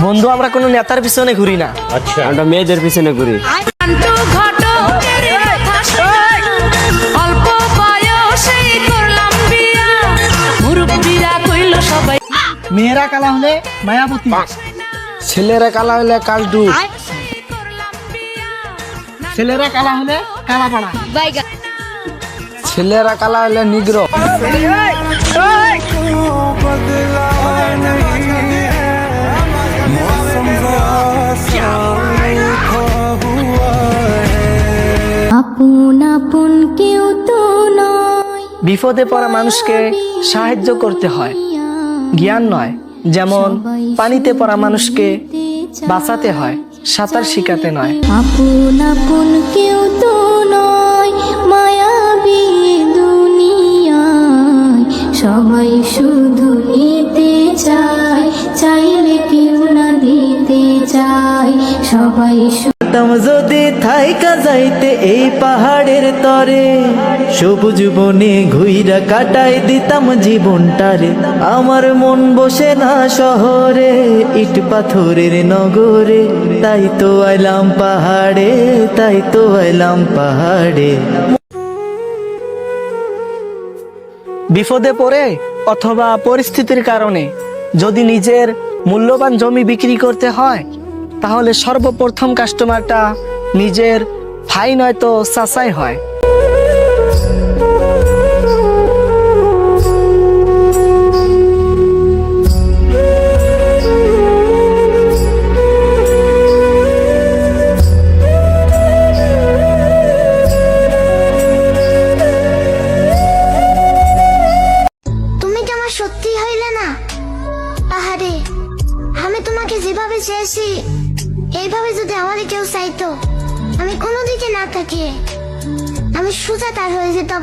বন্ধু, আমরা কোনো নেতার পিছনে ঘুরি না, আচ্ছা, আমরা মেয়েদের পিছনে ঘুরি। মেয়েরা কালা হলে মায়াবতী, ছেলেরা কালা হলে কালটু, ছেলেরা কালা হলে কালাপাড়া, ছেলেরা কালা হলে নিগ্র। আপন আপন কেউ তো নয়, বিপদে পড়া মানুষকে সাহায্য করতে হয়, জ্ঞান নয়। যেমন পানিতে পড়া মানুষকে বাঁচাতে হয়, সাঁতার শিখাতে নয়। আপন আপন কেউ তো নয়, মায়াবী দুনিয়ায় সবাই শুধু নিতে চায়, চাইলে কেউ না দিতে চায়, সবাই যদি থাইকা যাইতে এই পাহাড়ের তরে, সবুজ বনে ঘুইরা কাটাই দিতাম জীবনটারে। আমার মন বসে না শহরে, ইট পাথরের নগরে, তাই তো আইলাম পাহাড়ে, তাই তো আইলাম পাহাড়ে। বিপদে পড়ে অথবা পরিস্থিতির কারণে যদি নিজের মূল্যবান জমি বিক্রি করতে হয়, তাহলে সর্বপ্রথম কাস্টমারটা নিজের ভাই নয়তো চাচাই হয়। তুমি কি আমার সত্যি হইলে না? আহারে, আমি তোমাকে যেভাবে চেয়েছি এইভাবে যদি আমাদের কেউ চাইতো, আমি কোনো দিকে না তাকিয়ে আমি সোজা তার হয়ে যেতাম।